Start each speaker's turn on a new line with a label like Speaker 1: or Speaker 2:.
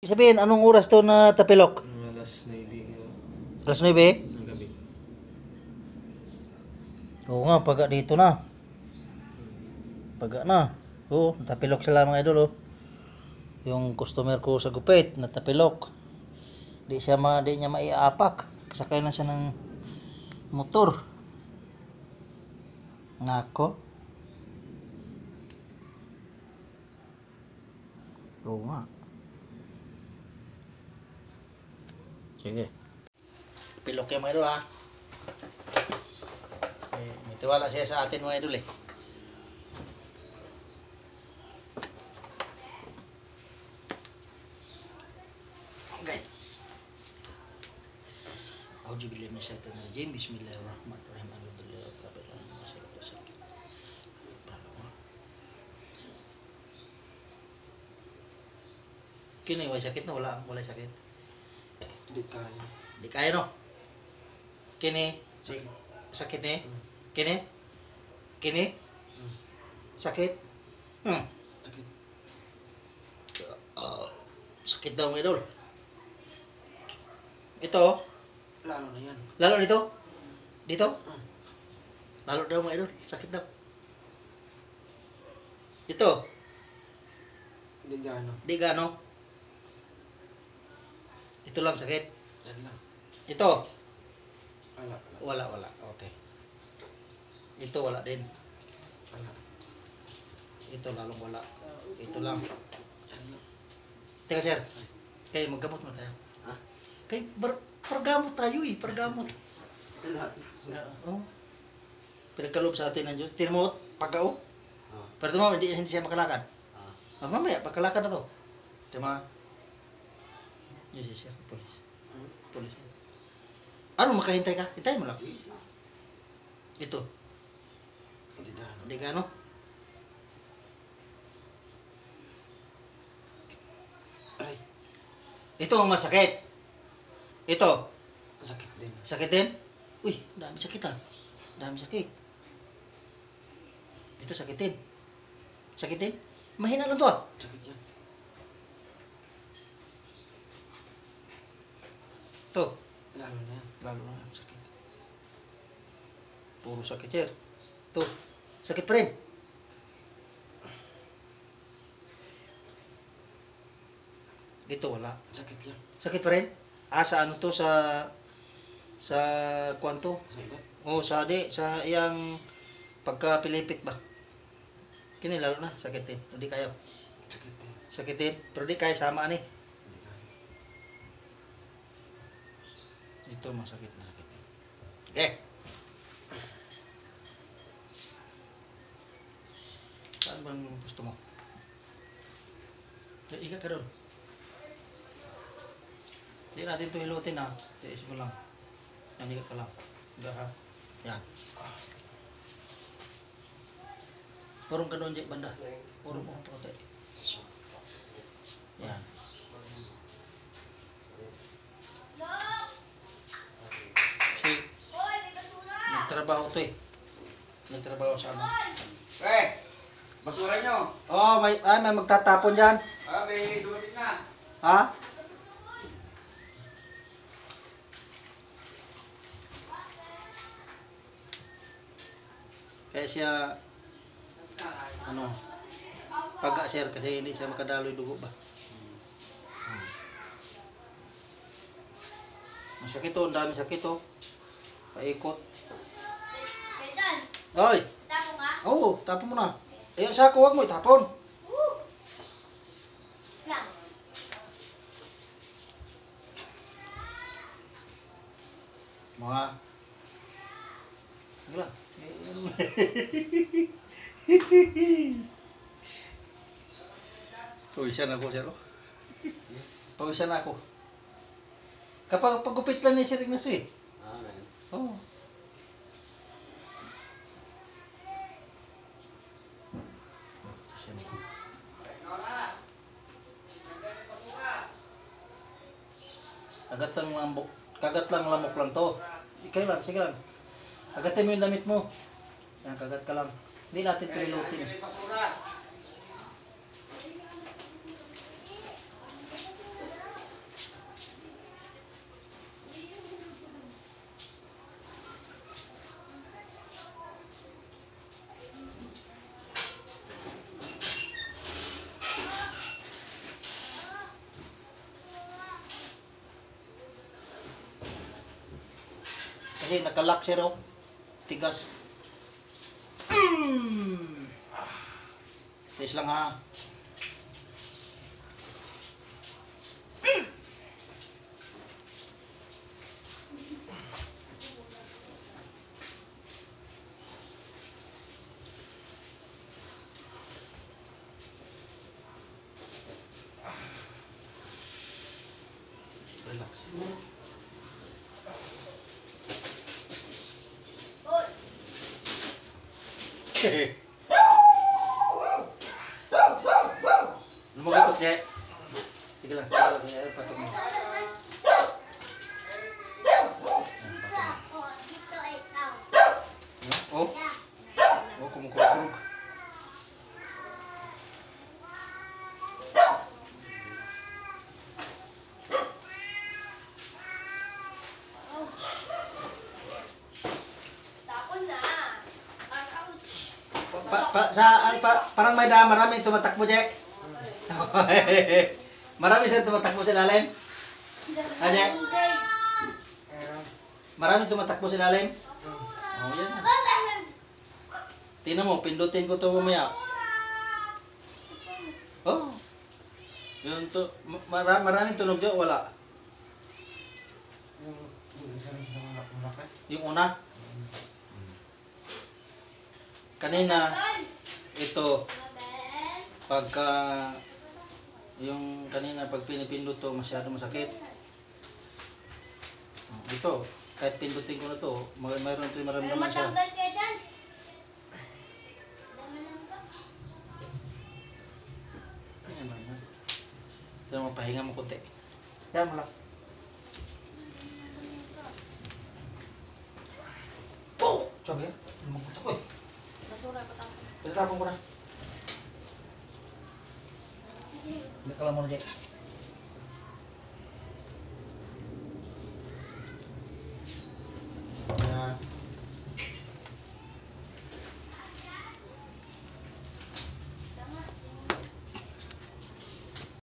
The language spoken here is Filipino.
Speaker 1: Sabihin, anong oras to na tapilok?
Speaker 2: Alas 9
Speaker 1: Alas 9?
Speaker 2: ng gabi.
Speaker 1: Oo nga, paga dito na. Paga na. Oo, natapilok sila mga idol, oh. Yung customer ko sa gupit, natapilok. Di niya maiapak. Sakay na siya ng motor. Nako. Oo nga. Sige. Pilok yan mga idol, ha. May tiwala siya sa atin mga idol, eh. Okay. A'udzu billahi minasyaitonir rajim. Bismillahirrahmanirrahim. Alhamdulillahirabbil alamin. Wassalatu wassalamu. Kini way sakit no, wala sakit. Di kaya no. Kini sakit ni. Kini sakit.
Speaker 2: Sakit.
Speaker 1: Sakit daw mga idol. Ito,
Speaker 2: Lalo na yan.
Speaker 1: lalo dito. Dito. Lalo daw mga idol, sakit daw. Ito,
Speaker 2: Hindi gaano.
Speaker 1: di gaano. Ito lang sakit.
Speaker 2: Yan lang.
Speaker 1: Ito,
Speaker 2: Wala.
Speaker 1: wala. Okay. Ito wala din.
Speaker 2: Wala.
Speaker 1: Ito lalong wala. Ito lang.
Speaker 2: Yan lang.
Speaker 1: Teka sir, kayo maggamot mo tayo.
Speaker 2: Ha?
Speaker 1: Kayo, pargamot tayo eh, pargamot.
Speaker 2: Ito lahat.
Speaker 1: Oo. Pinagkaloob sa atin ng Diyos. Tingnan mo, pagkao.
Speaker 2: Ah.
Speaker 1: Pero ito mo, hindi siya makalakad. Mamaya, pagkalakad na to. Ito mga. Yes, sir. Police. Police. Ano, makahintay ka? Hintayin mo lang. Ito.
Speaker 2: Hindi gaano.
Speaker 1: Hindi ka ano?
Speaker 2: Aray.
Speaker 1: Ito ang masakit. Ito.
Speaker 2: Sakit din.
Speaker 1: Sakit din? Uy, dami sakit ah. Dami sakit. Ito sakit din. Sakit din? Mahina lang to ah.
Speaker 2: Sakit yan.
Speaker 1: Ito.
Speaker 2: Lalo na yan.
Speaker 1: Lalo na ang sakit. Puro sakit sir. Ito. Sakit pa rin. Dito wala.
Speaker 2: Sakit yan.
Speaker 1: Sakit pa rin? Sa ano to? Sa kwanto?
Speaker 2: Sakit.
Speaker 1: O sa iyang pagkapilipit ba? Kini lalo na. Sakit din. Hindi kayo.
Speaker 2: Sakit din.
Speaker 1: Sakit din. Pero di kaya sama ni.
Speaker 2: Hindi gaano.
Speaker 1: Ito masakit na sakit. Okay. Saan bang gusto mo? Ikat ka doon. Hindi natin ito hilutin ha. Tiis mo lang. Nanikat ka lang. Diba ha? Yan. Purong ka doon dyan banda. Purong mo. Puti. Yan. Si nagtrabaho to eh. Nagtrabaho sa ano.
Speaker 2: Basura nyo.
Speaker 1: Oh, may magtatapon dyan.
Speaker 2: May dumating na.
Speaker 1: Ha? Kaya siya ano pag-sir kasi hindi siya makadaloy dugo ba. Ang sakit to, ang dami sakit to. Paikot.
Speaker 3: Kailan?
Speaker 1: Oy!
Speaker 3: Tapo nga?
Speaker 1: Oo, tapon mo na. Ayun sa ako, huwag mo itapon.
Speaker 3: Lang.
Speaker 1: Mga sige lang. Pawisan ako, sir. Pawisan ako. Kapag pagupit lang ni Sir Ignacio eh. Oo. Kagat lang lamok lang to. Ikaw lang, sige lang. Kagatin mo yung damit mo. Yan, kagat ka lang. Hindi natin ito nilutin. Kasi nakalock siya raw. Tigas. Tiis lang ha. Relax.
Speaker 3: Hoy!
Speaker 1: Lumagot niya. Sige lang. Patok mo.
Speaker 3: Oh, dito ikaw.
Speaker 1: Oh. Oh, kumukulog.
Speaker 3: Ouch. Tapon na. Ouch.
Speaker 1: Parang may marami tumatakbo, Je. Marami siyang tumatakbo sa ilalim. Aja. Marami tumatakbo sa ilalim. Oh, yan na. Tingnan mo, pindutin ko to mamaya. Oh. Yun to. Maraming tunog dyan, wala.
Speaker 2: Yung isa rin sa malakas.
Speaker 1: Yung una. Kanina, ito, pagka, yung kanina pag pinipindot to, masyado masakit. Oh, ito, kahit pindutin ko na to, mayroon ito maramdaman siya.
Speaker 3: Matanggal ka dyan. Dama lang ka.
Speaker 1: Ayan lang yan. Ito mo, pahinga mo kunti. Yan mo lang. Oh! Sabi yan, magutok ko eh.
Speaker 3: Basura pa tayo.
Speaker 1: Pinatapon ko na. Hindi ka lang muna, Jay.